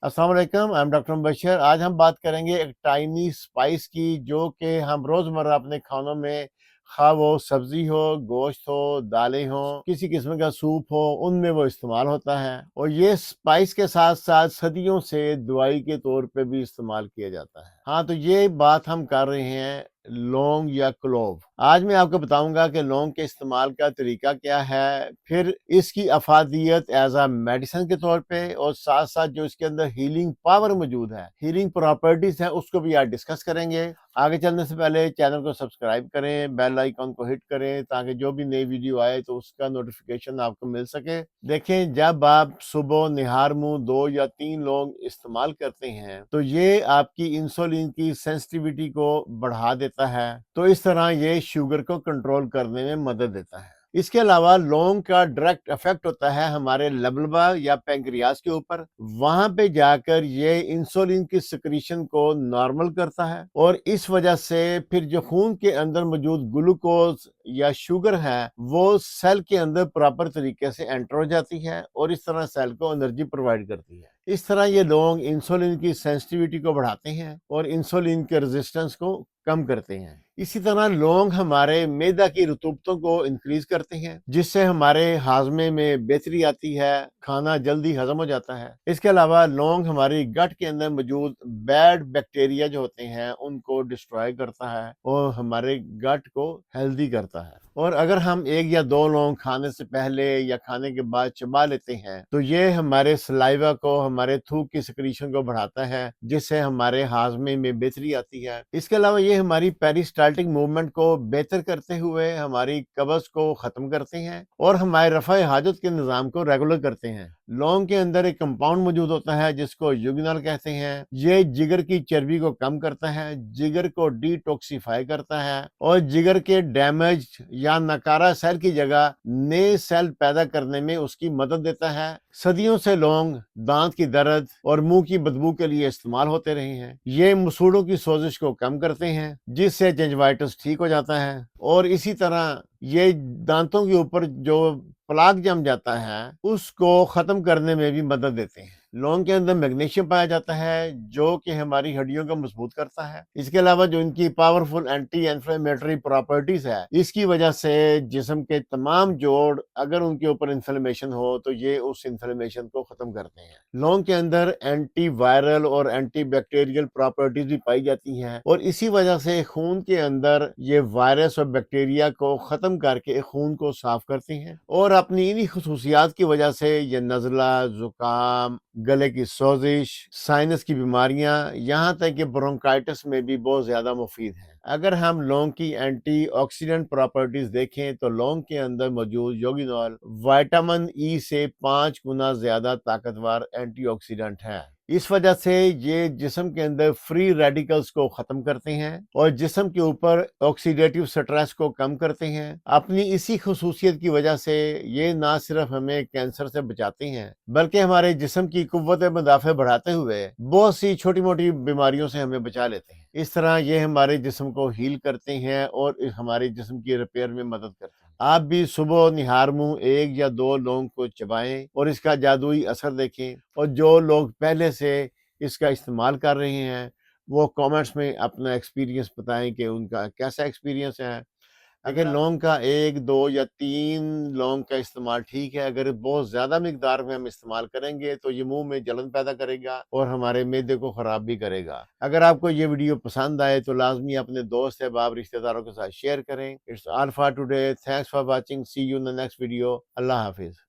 अस्सलाम वालेकुम, I am doctor Mubashar. आज हम बात करेंगे एक टाइनी स्पाइस की, जो कि हम रोज़मर्रा अपने खानों में, खा वो सब्जी हो, गोश्त हो, दालें हो, किसी किस्म का सूप हो, उनमें वो इस्तेमाल होता है। और ये स्पाइस के साथ साथ सदियों से दवाई के तौर पे भी इस्तेमाल किया जाता है। हाँ, तो ये बात हम कर रहे हैं लौंग या क्लोव। आज मैं आपको बताऊंगा कि लौंग के इस्तेमाल का तरीका क्या है, फिर इसकी अफादियत एज आ मेडिसिन के तौर पे, और साथ साथ जो इसके अंदर हीलिंग पावर मौजूद है, हीलिंग प्रॉपर्टीज है, उसको भी आज डिस्कस करेंगे। आगे चलने से पहले चैनल को सब्सक्राइब करें, बेल आइकन को हिट करें, ताकि जो भी नई वीडियो आए तो उसका नोटिफिकेशन आपको मिल सके। देखें, जब आप सुबह निहार मुंह 2 या 3 लौंग इस्तेमाल करते हैं तो ये आपकी इंसुलिन की सेंसिटिविटी को बढ़ा देता है, तो इस तरह ये शुगर को कंट्रोल करने में मदद देता है। इसके अलावा लौंग का डायरेक्ट इफेक्ट होता है हमारे लबलबा या पैंक्रियाज के ऊपर। वहां पे जाकर ये इंसुलिन की सिक्रीशन को नॉर्मल करता है, और इस वजह से फिर जो खून के अंदर मौजूद ग्लूकोज या शुगर है वो सेल के अंदर प्रॉपर तरीके से एंटर हो जाती है, और इस तरह सेल को एनर्जी प्रोवाइड करती है। इस तरह ये लौंग इंसुलिन की सेंसिटिविटी को बढ़ाते हैं और इंसुलिन के रेजिस्टेंस को कम करते हैं। इसी तरह लौंग हमारे मैदा की रतूबतों को इंक्रीज करते हैं, जिससे हमारे हाजमे में बेहतरी आती है, खाना जल्दी हजम हो जाता है। इसके अलावा लौंग हमारी गट के अंदर मौजूद बैड बैक्टीरिया जो होते हैं उनको डिस्ट्रॉय करता है और हमारे गट को हेल्दी करता है। और अगर हम 1 या 2 लौंग खाने से पहले या खाने के बाद चबा लेते हैं तो ये हमारे सलाइवा को, हमारे थूक की सिक्रीशन को बढ़ाता है, जिससे हमारे हाजमे में बेहतरी आती है। इसके अलावा ये हमारी पेरिस्टाल्टिक मूवमेंट को बेहतर करते हुए हमारी कब्ज को खत्म करते हैं और हमारे रफ़ा हाजत के निज़ाम को रेगुलर करते हैं। लौंग के अंदर एक कंपाउंड मौजूद होता है जिसको युगनल कहते हैं। ये जिगर की चर्बी को कम करता है, जिगर को डिटॉक्सिफाई करता है और जिगर के डैमेज या नकारा सेल की जगह नए सेल पैदा करने में उसकी मदद देता है। सदियों से लौंग दांत की दर्द और मुंह की बदबू के लिए इस्तेमाल होते रहे हैं। ये मसूड़ों की सोजिश को कम करते हैं, जिससे जिंजवाइटिस ठीक हो जाता है। और इसी तरह ये दांतों के ऊपर जो प्लाक जम जाता है उसको खत्म करने में भी मदद देते हैं। लौंग के अंदर मैग्नीशियम पाया जाता है, जो कि हमारी हड्डियों को मजबूत करता है। इसके अलावा जो इनकी पावरफुल एंटी इन्फ्लेमेटरी प्रॉपर्टीज है, इसकी वजह से जिस्म के तमाम जोड़ अगर उनके ऊपर इन्फ्लेमेशन हो तो ये उस इन्फ्लेमेशन को खत्म करते हैं। लौंग के अंदर एंटी वायरल और एंटी बैक्टीरियल प्रॉपर्टीज भी पाई जाती हैं, और इसी वजह से खून के अंदर ये वायरस और बैक्टीरिया को खत्म करके खून को साफ करती हैं। और अपनी इन्हीं खसूसियात की वजह से ये नज़ला, जुकाम, गले की सोजिश, साइनस की बीमारियां, यहाँ तक कि ब्रोंकाइटिस में भी बहुत ज्यादा मुफीद है। अगर हम लौंग की एंटी ऑक्सीडेंट प्रॉपर्टीज देखें तो लौंग के अंदर मौजूद योगिनॉल विटामिन ई से 5 गुना ज्यादा ताकतवर एंटीऑक्सीडेंट है। इस वजह से ये जिस्म के अंदर फ्री रेडिकल्स को खत्म करते हैं और जिस्म के ऊपर ऑक्सीडेटिव स्ट्रेस को कम करते हैं। अपनी इसी खसूसियत की वजह से ये ना सिर्फ हमें कैंसर से बचाते हैं, बल्कि हमारे जिस्म की कुव्वत मुदाफ़ा बढ़ाते हुए बहुत सी छोटी मोटी बीमारियों से हमें बचा लेते हैं। इस तरह ये हमारे जिस्म को हील करते हैं और हमारे जिस्म की रिपेयर में मदद करते हैं। आप भी सुबह निहार मुंह 1 या 2 लौंग को चबाएं और इसका जादुई असर देखें। और जो लोग पहले से इसका इस्तेमाल कर रहे हैं वो कमेंट्स में अपना एक्सपीरियंस बताएं कि उनका कैसा एक्सपीरियंस है। अगर लौंग का 1, 2 या 3 लौंग का इस्तेमाल ठीक है, अगर बहुत ज़्यादा मिकदार में हम इस्तेमाल करेंगे तो ये मुंह में जलन पैदा करेगा और हमारे मैदे को ख़राब भी करेगा। अगर आपको ये वीडियो पसंद आए तो लाजमी अपने दोस्त अहबाब रिश्तेदारों के साथ शेयर करें। It's all for today, thanks for watching, see you in the next video. Allah हाफिज़।